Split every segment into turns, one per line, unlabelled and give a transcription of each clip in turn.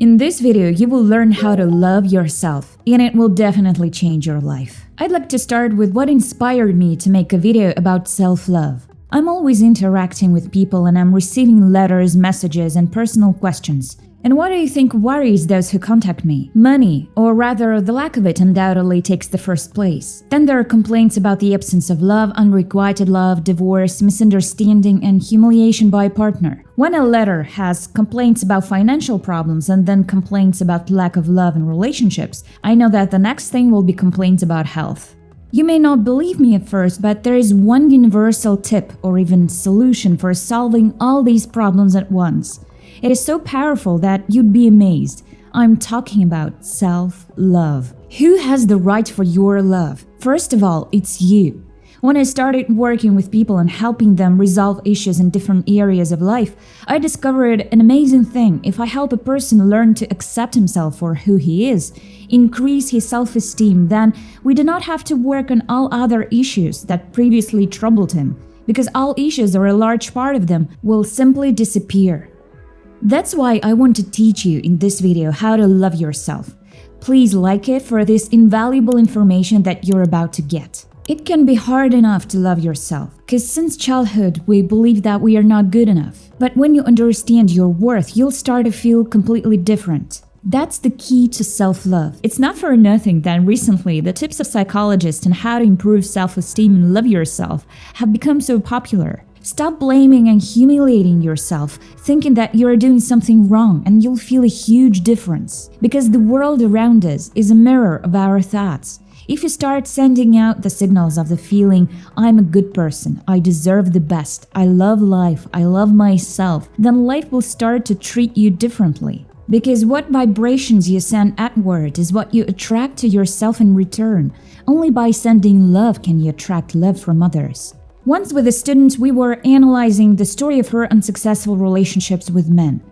In this video, you will learn how to love yourself, and it will definitely change your life. I'd like to start with what inspired me to make a video about self-love. I'm always interacting with people and I'm receiving letters, messages, and personal questions. And what do you think worries those who contact me? Money, or rather the lack of it, undoubtedly takes the first place. Then there are complaints about the absence of love, unrequited love, divorce, misunderstanding, and humiliation by a partner. When a letter has complaints about financial problems and then complaints about lack of love in relationships, I know that the next thing will be complaints about health. You may not believe me at first, but there is one universal tip or even solution for solving all these problems at once. It is so powerful that you'd be amazed. I'm talking about self-love. Who has the right for your love? First of all, it's you. When I started working with people and helping them resolve issues in different areas of life, I discovered an amazing thing. If I help a person learn to accept himself for who he is, increase his self-esteem, then we do not have to work on all other issues that previously troubled him, because all issues, or a large part of them, will simply disappear. That's why I want to teach you in this video how to love yourself. Please like it for this invaluable information that you're about to get. It can be hard enough to love yourself, because since childhood we believe that we are not good enough. But when you understand your worth, you'll start to feel completely different. That's the key to self-love. It's not for nothing that recently the tips of psychologists on how to improve self-esteem and love yourself have become so popular. Stop blaming and humiliating yourself, thinking that you're doing something wrong, and you'll feel a huge difference. Because the world around us is a mirror of our thoughts. If you start sending out the signals of the feeling, I'm a good person, I deserve the best, I love life, I love myself, then life will start to treat you differently. Because what vibrations you send outward is what you attract to yourself in return. Only by sending love can you attract love from others. Once with a student, we were analyzing the story of her unsuccessful relationships with men.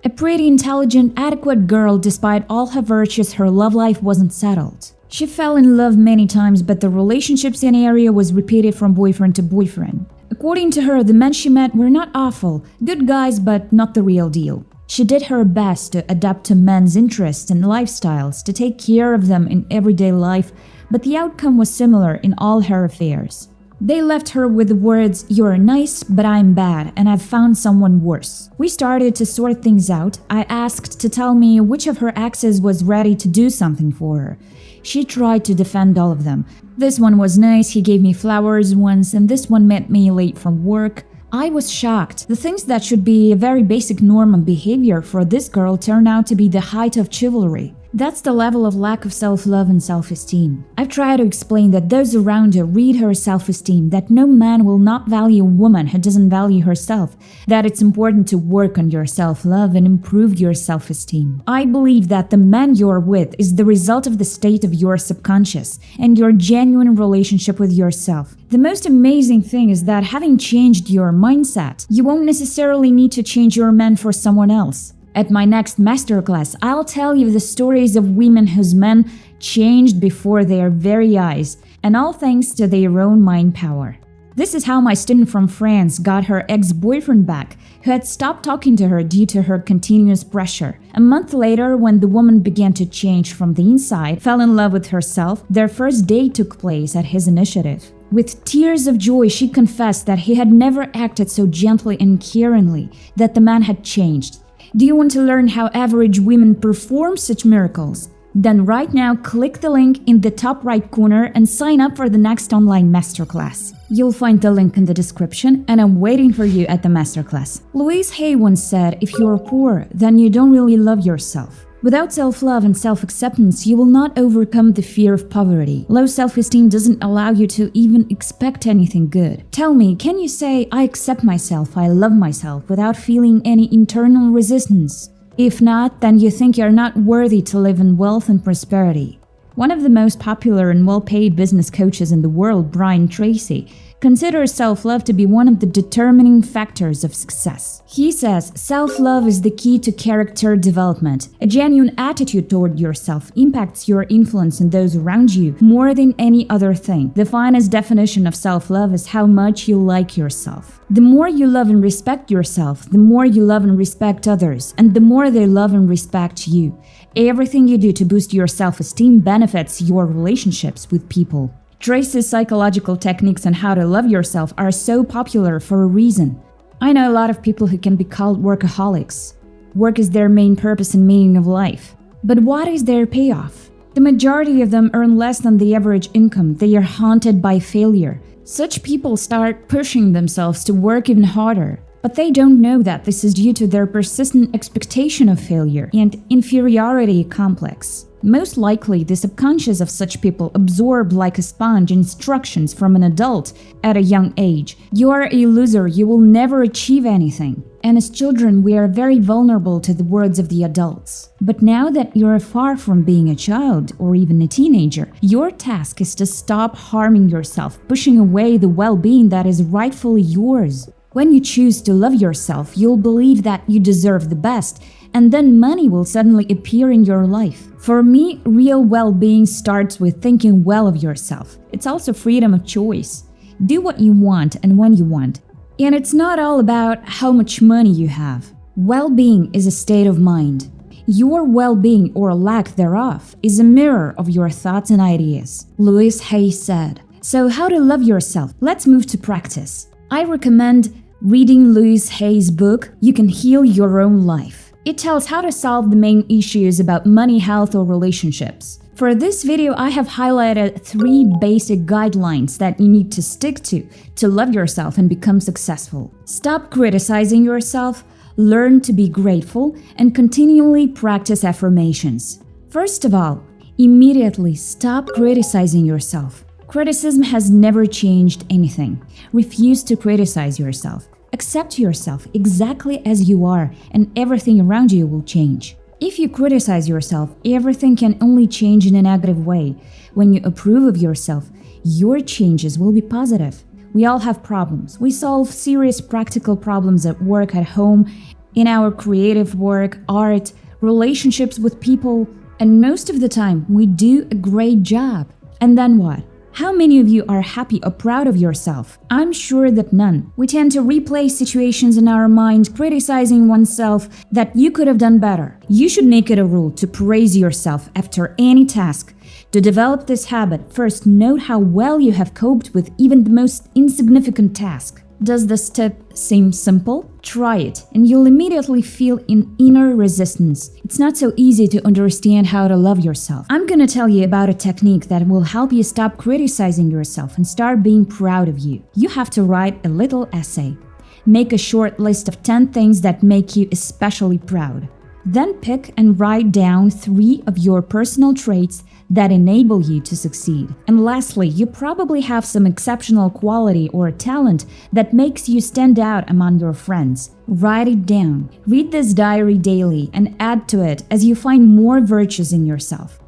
A pretty intelligent, adequate girl, despite all her virtues, her love life wasn't settled. She fell in love many times, but the relationship scenario was repeated from boyfriend to boyfriend. According to her, the men she met were not awful, good guys, but not the real deal. She did her best to adapt to men's interests and lifestyles, to take care of them in everyday life, but the outcome was similar in all her affairs. They left her with the words, "You're nice, but I'm bad, and I've found someone worse." We started to sort things out. I asked to tell me which of her exes was ready to do something for her. She tried to defend all of them. This one was nice, he gave me flowers once, and this one met me late from work. I was shocked. The things that should be a very basic norm of behavior for this girl turned out to be the height of chivalry. That's the level of lack of self-love and self-esteem. I've tried to explain that those around her read her self-esteem, that no man will not value a woman who doesn't value herself, that it's important to work on your self-love and improve your self-esteem. I believe that the man you're with is the result of the state of your subconscious and your genuine relationship with yourself. The most amazing thing is that having changed your mindset, you won't necessarily need to change your man for someone else. At my next masterclass, I'll tell you the stories of women whose men changed before their very eyes, and all thanks to their own mind power. This is how my student from France got her ex-boyfriend back, who had stopped talking to her due to her continuous pressure. A month later, when the woman began to change from the inside, fell in love with herself, their first date took place at his initiative. With tears of joy, she confessed that he had never acted so gently and caringly, that the man had changed. Do you want to learn how average women perform such miracles? Then right now, click the link in the top right corner and sign up for the next online masterclass. You'll find the link in the description, and I'm waiting for you at the masterclass. Louise Hay once said, if you're poor, then you don't really love yourself. Without self-love and self-acceptance, you will not overcome the fear of poverty. Low self-esteem doesn't allow you to even expect anything good. Tell me, can you say, I accept myself, I love myself, without feeling any internal resistance? If not, then you think you're not worthy to live in wealth and prosperity. One of the most popular and well-paid business coaches in the world, Brian Tracy, considers self-love to be one of the determining factors of success. He says self-love is the key to character development. A genuine attitude toward yourself impacts your influence on those around you more than any other thing. The finest definition of self-love is how much you like yourself. The more you love and respect yourself, the more you love and respect others, and the more they love and respect you. Everything you do to boost your self-esteem benefits your relationships with people. Tracy's psychological techniques on how to love yourself are so popular for a reason. I know a lot of people who can be called workaholics. Work is their main purpose and meaning of life. But what is their payoff? The majority of them earn less than the average income. They are haunted by failure. Such people start pushing themselves to work even harder. But they don't know that this is due to their persistent expectation of failure and inferiority complex. Most likely, the subconscious of such people absorb like a sponge instructions from an adult at a young age. You are a loser, you will never achieve anything. And as children, we are very vulnerable to the words of the adults. But now that you're far from being a child or even a teenager, your task is to stop harming yourself, pushing away the well-being that is rightfully yours. When you choose to love yourself, you'll believe that you deserve the best, and then money will suddenly appear in your life. For me, real well-being starts with thinking well of yourself. It's also freedom of choice. Do what you want and when you want. And it's not all about how much money you have. Well-being is a state of mind. Your well-being or lack thereof is a mirror of your thoughts and ideas. Louise Hay said. So how to love yourself? Let's move to practice. I recommend reading Louise Hay's book, You Can Heal Your Own Life. It tells how to solve the main issues about money, health, or relationships. For this video, I have highlighted 3 basic guidelines that you need to stick to love yourself and become successful. Stop criticizing yourself, learn to be grateful, and continually practice affirmations. First of all, immediately stop criticizing yourself. Criticism has never changed anything. Refuse to criticize yourself. Accept yourself exactly as you are, and everything around you will change. If you criticize yourself, everything can only change in a negative way. When you approve of yourself, your changes will be positive. We all have problems. We solve serious practical problems at work, at home, in our creative work, art, relationships with people, and most of the time, we do a great job. And then what? How many of you are happy or proud of yourself? I'm sure that none. We tend to replay situations in our mind, criticizing oneself that you could have done better. You should make it a rule to praise yourself after any task. To develop this habit, first note how well you have coped with even the most insignificant task. Does this tip seem simple? Try it, and you'll immediately feel an inner resistance. It's not so easy to understand how to love yourself. I'm gonna tell you about a technique that will help you stop criticizing yourself and start being proud of you. You have to write a little essay. Make a short list of 10 things that make you especially proud. Then pick and write down 3 of your personal traits that enable you to succeed. And lastly, you probably have some exceptional quality or talent that makes you stand out among your friends. Write it down. Read this diary daily and add to it as you find more virtues in yourself.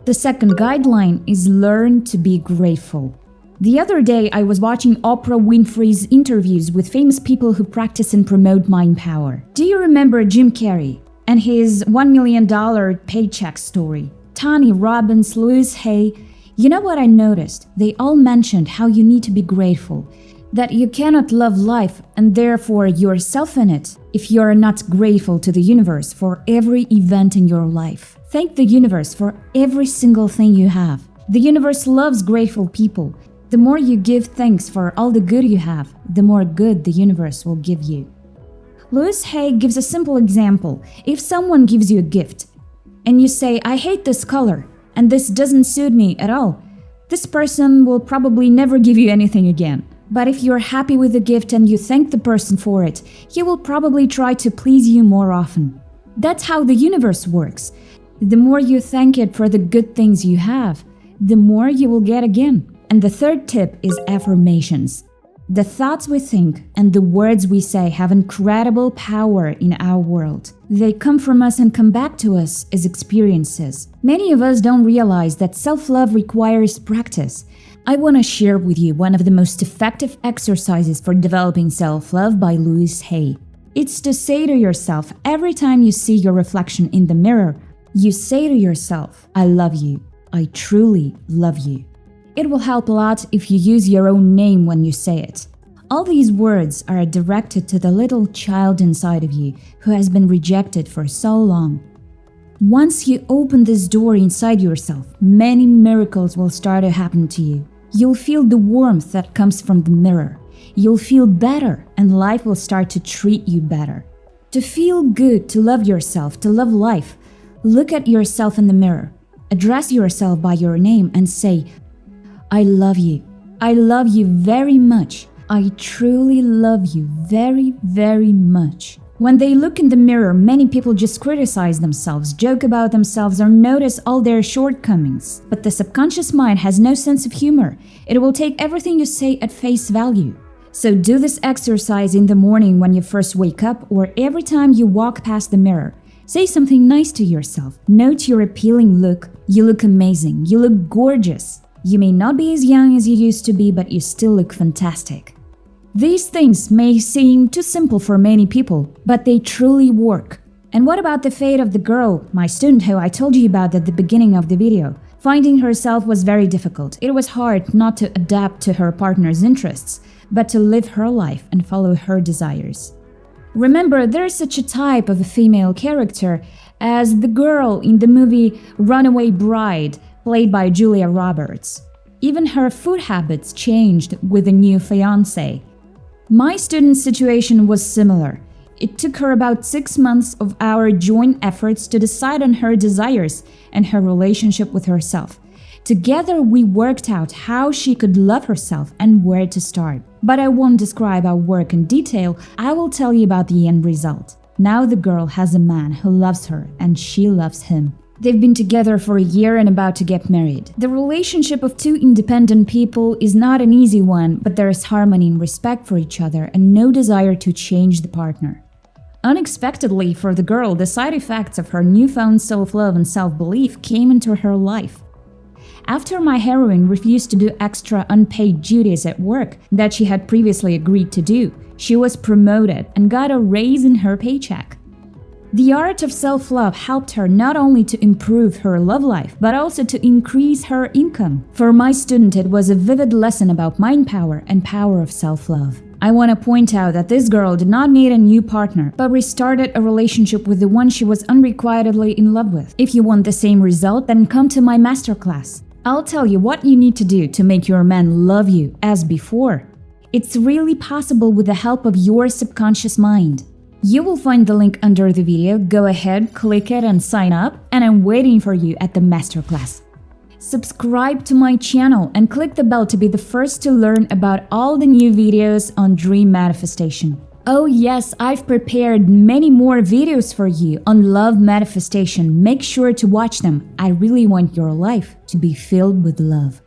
The second guideline is learn to be grateful. The other day, I was watching Oprah Winfrey's interviews with famous people who practice and promote mind power. Do you remember Jim Carrey and his $1 million paycheck story? Tony Robbins, Louise Hay. You know what I noticed? They all mentioned how you need to be grateful, that you cannot love life and therefore yourself in it if you are not grateful to the universe for every event in your life. Thank the universe for every single thing you have. The universe loves grateful people. The more you give thanks for all the good you have, the more good the universe will give you. Louise Hay gives a simple example. If someone gives you a gift, and you say, I hate this color, and this doesn't suit me at all, this person will probably never give you anything again. But if you're happy with the gift and you thank the person for it, he will probably try to please you more often. That's how the universe works. The more you thank it for the good things you have, the more you will get again. And the third tip is affirmations. The thoughts we think and the words we say have incredible power in our world. They come from us and come back to us as experiences. Many of us don't realize that self-love requires practice. I want to share with you one of the most effective exercises for developing self-love by Louise Hay. It's to say to yourself every time you see your reflection in the mirror, you say to yourself, I love you. I truly love you. It will help a lot if you use your own name when you say it. All these words are directed to the little child inside of you who has been rejected for so long. Once you open this door inside yourself, many miracles will start to happen to you. You'll feel the warmth that comes from the mirror. You'll feel better, and life will start to treat you better. To feel good, to love yourself, to love life, look at yourself in the mirror. Address yourself by your name and say, I love you. I love you very much. I truly love you very, very much. When they look in the mirror, many people just criticize themselves, joke about themselves, or notice all their shortcomings. But the subconscious mind has no sense of humor. It will take everything you say at face value. So do this exercise in the morning when you first wake up, or every time you walk past the mirror. Say something nice to yourself. Note your appealing look. You look amazing. You look gorgeous. You may not be as young as you used to be, but you still look fantastic. These things may seem too simple for many people, but they truly work. And what about the fate of the girl, my student who I told you about at the beginning of the video? Finding herself was very difficult. It was hard not to adapt to her partner's interests, but to live her life and follow her desires. Remember, there is such a type of a female character as the girl in the movie Runaway Bride, played by Julia Roberts. Even her food habits changed with a new fiancé. My student's situation was similar. It took her about 6 months of our joint efforts to decide on her desires and her relationship with herself. Together, we worked out how she could love herself and where to start. But I won't describe our work in detail. I will tell you about the end result. Now the girl has a man who loves her and she loves him. They've been together for a year and about to get married. The relationship of two independent people is not an easy one, but there is harmony and respect for each other and no desire to change the partner. Unexpectedly for the girl, the side effects of her newfound self-love and self-belief came into her life. After my heroine refused to do extra unpaid duties at work that she had previously agreed to do, she was promoted and got a raise in her paycheck. The art of self-love helped her not only to improve her love life, but also to increase her income. For my student, it was a vivid lesson about mind power and power of self-love. I want to point out that this girl did not meet a new partner, but restarted a relationship with the one she was unrequitedly in love with. If you want the same result, then come to my masterclass. I'll tell you what you need to do to make your man love you as before. It's really possible with the help of your subconscious mind. You will find the link under the video. Go ahead, click it and sign up, and I'm waiting for you at the masterclass. Subscribe to my channel and click the bell to be the first to learn about all the new videos on dream manifestation. Oh yes, I've prepared many more videos for you on love manifestation. Make sure to watch them. I really want your life to be filled with love.